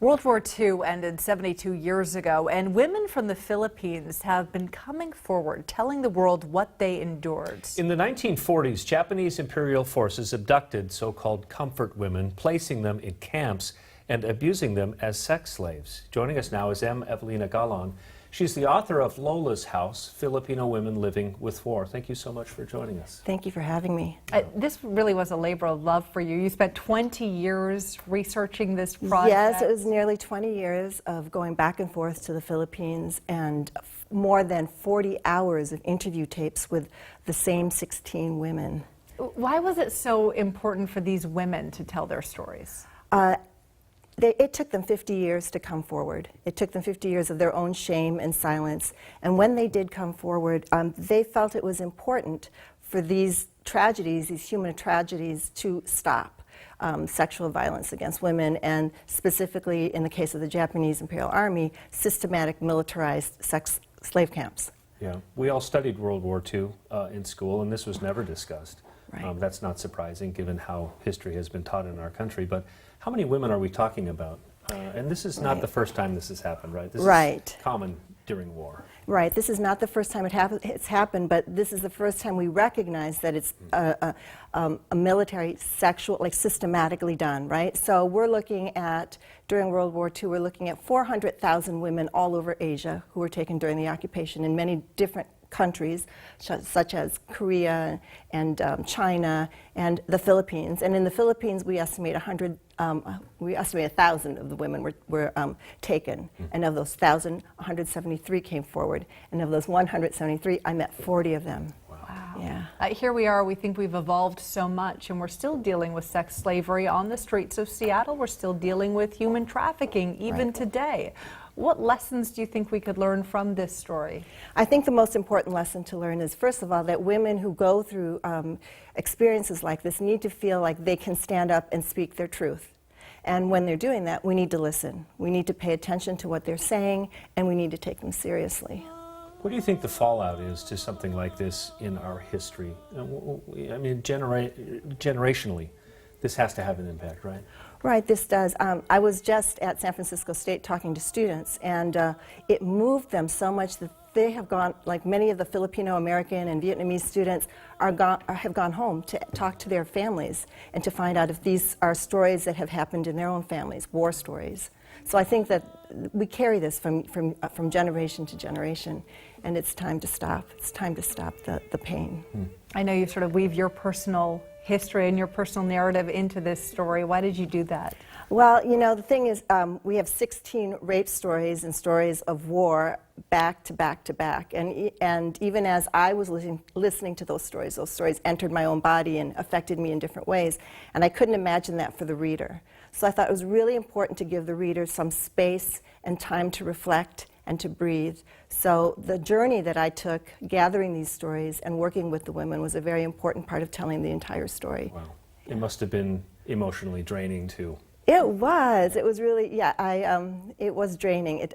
World War II ended 72 years ago, and women from the Philippines have been coming forward, telling the world what they endured. In the 1940s, Japanese imperial forces abducted so-called comfort women, placing them in camps and abusing them as sex slaves. Joining us now is Evelina Galang. She's the author of Lolas House, Filipino Women Living with War. Thank you so much for joining us. Thank you for having me. This really was a labor of love for you. You spent 20 years researching this project. Yes, it was nearly 20 years of going back and forth to the Philippines and more than 40 hours of interview tapes with the same 16 women. Why was it so important for these women to tell their stories? It took them 50 years to come forward. It took them 50 years of their own shame and silence. And when they did come forward, they felt it was important for these tragedies, these human tragedies, to stop. Sexual violence against women, and specifically in the case of the Japanese Imperial Army, systematic militarized sex slave camps. Yeah, we all studied World War II in school, and this was never discussed. Right. That's not surprising, given how history has been taught in our country. But how many women are we talking about? And this is not the first time this has happened, right? This is common during war. Right. This is not the first time it's happened, but this is the first time we recognize that it's a military sexual, like systematically done, right? So we're looking at, during World War II, we're looking at 400,000 women all over Asia who were taken during the occupation in many different countries, such as Korea and China and the Philippines. And in the Philippines, we estimate 1,000 of the women were taken. And of those 1,000, 173 came forward. And of those 173, I met 40 of them. Wow. Yeah. Here we are, we think we've evolved so much, and we're still dealing with sex slavery on the streets of Seattle. We're still dealing with human trafficking, even today. What lessons do you think we could learn from this story? I think the most important lesson to learn is, first of all, that women who go through experiences like this need to feel like they can stand up and speak their truth. And when they're doing that, we need to listen. We need to pay attention to what they're saying, and we need to take them seriously. What do you think the fallout is to something like this in our history? I mean, generationally, this has to have an impact, right? Right, this does. I was just at San Francisco State talking to students, and it moved them so much that they have gone, like many of the Filipino American and Vietnamese students, have gone home to talk to their families and to find out if these are stories that have happened in their own families, war stories. So I think that we carry this from generation to generation, and it's time to stop. It's time to stop the pain. I know you sort of weave your personal history and your personal narrative into this story. Why did you do that? Well, you know, the thing is, we have 16 rape stories and stories of war back to back to back. And even as I was listening to those stories entered my own body and affected me in different ways. And I couldn't imagine that for the reader. So I thought it was really important to give the reader some space and time to reflect and to breathe. So the journey that I took gathering these stories and working with the women was a very important part of telling the entire story. Wow. It must have been emotionally draining too. It was. It was really, yeah, it was draining.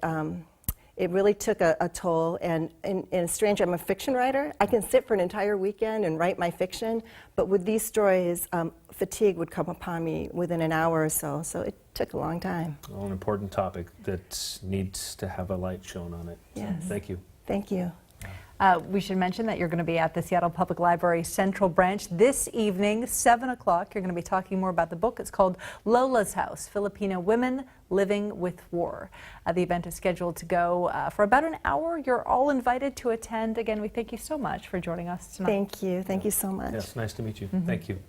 It really took a toll, and in strange, I'm a fiction writer. I can sit for an entire weekend and write my fiction, but with these stories, fatigue would come upon me within an hour or so it took a long time. Well, an important topic that needs to have a light shown on it. Yes. So, thank you. Thank you. We should mention that you're going to be at the Seattle Public Library Central Branch this evening, 7 o'clock. You're going to be talking more about the book. It's called Lola's House, Filipino Women Living with War. The event is scheduled to go for about an hour. You're all invited to attend. Again, we thank you so much for joining us tonight. Thank you. Thank you so much. Yes, nice to meet you. Thank you.